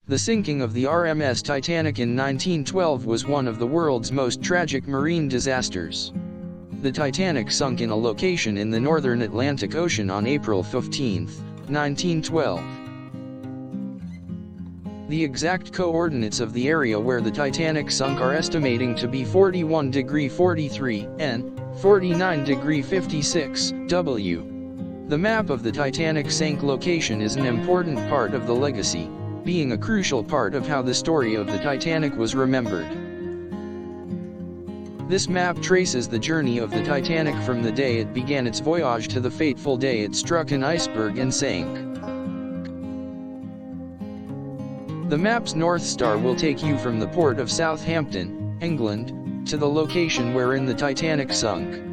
The sinking of the RMS Titanic in 1912 was one of the world's most tragic marine disasters. The Titanic sunk in a location in the northern Atlantic Ocean on April 15, 1912. The exact coordinates of the area where the Titanic sunk are estimating to be 41°43 N, 49°56 W. The map of the Titanic sank location is an important part of the legacy, being a crucial part of how the story of the Titanic was remembered. This map traces the journey of the Titanic from the day it began its voyage to the fateful day it struck an iceberg and sank. The map's North Star will take you from the port of Southampton, England, to the location wherein the Titanic sunk.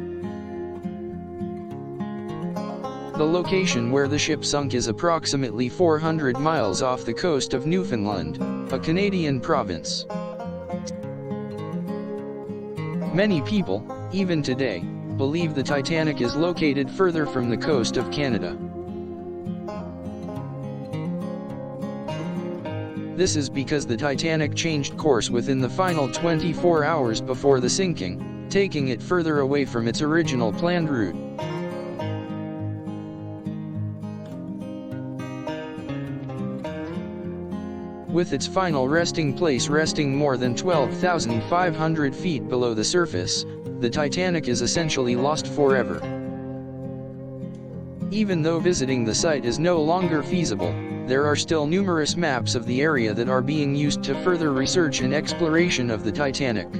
The location where the ship sunk is approximately 400 miles off the coast of Newfoundland, a Canadian province. Many people, even today, believe the Titanic is located further from the coast of Canada. This is because the Titanic changed course within the final 24 hours before the sinking, taking it further away from its original planned route. With its final resting place resting more than 12,500 feet below the surface, the Titanic is essentially lost forever. Even though visiting the site is no longer feasible, there are still numerous maps of the area that are being used to further research and exploration of the Titanic.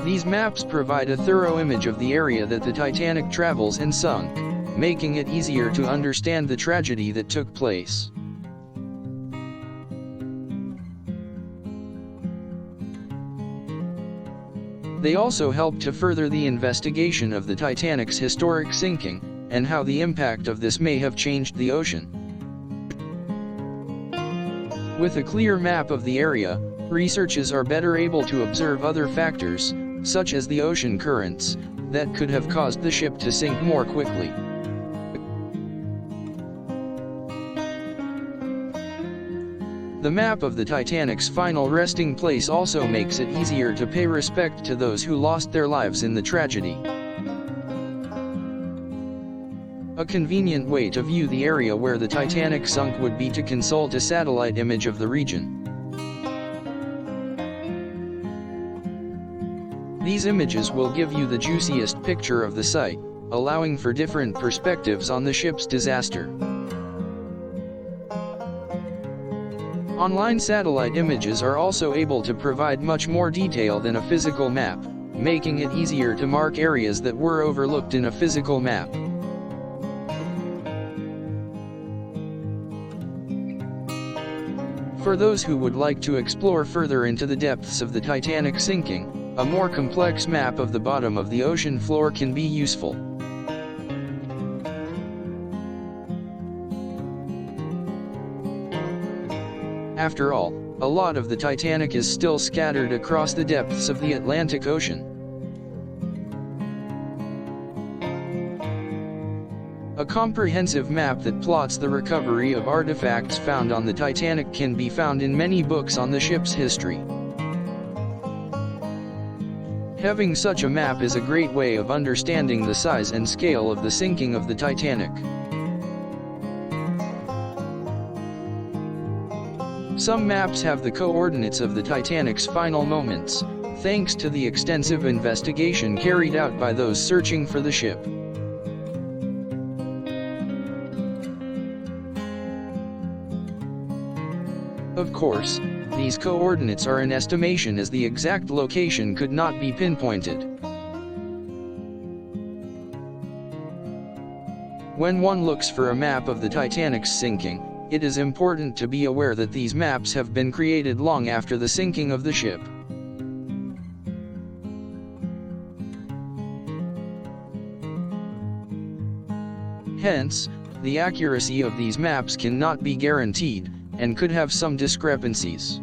These maps provide a thorough image of the area that the Titanic travels and sunk, making it easier to understand the tragedy that took place. They also help to further the investigation of the Titanic's historic sinking, and how the impact of this may have changed the ocean. With a clear map of the area, researchers are better able to observe other factors, such as the ocean currents, that could have caused the ship to sink more quickly. The map of the Titanic's final resting place also makes it easier to pay respect to those who lost their lives in the tragedy. A convenient way to view the area where the Titanic sunk would be to consult a satellite image of the region. These images will give you the juiciest picture of the site, allowing for different perspectives on the ship's disaster. Online satellite images are also able to provide much more detail than a physical map, making it easier to mark areas that were overlooked in a physical map. For those who would like to explore further into the depths of the Titanic sinking, a more complex map of the bottom of the ocean floor can be useful. After all, a lot of the Titanic is still scattered across the depths of the Atlantic Ocean. A comprehensive map that plots the recovery of artifacts found on the Titanic can be found in many books on the ship's history. Having such a map is a great way of understanding the size and scale of the sinking of the Titanic. Some maps have the coordinates of the Titanic's final moments, thanks to the extensive investigation carried out by those searching for the ship. Of course, these coordinates are an estimation as the exact location could not be pinpointed. When one looks for a map of the Titanic's sinking, it is important to be aware that these maps have been created long after the sinking of the ship. Hence, the accuracy of these maps cannot be guaranteed, and could have some discrepancies.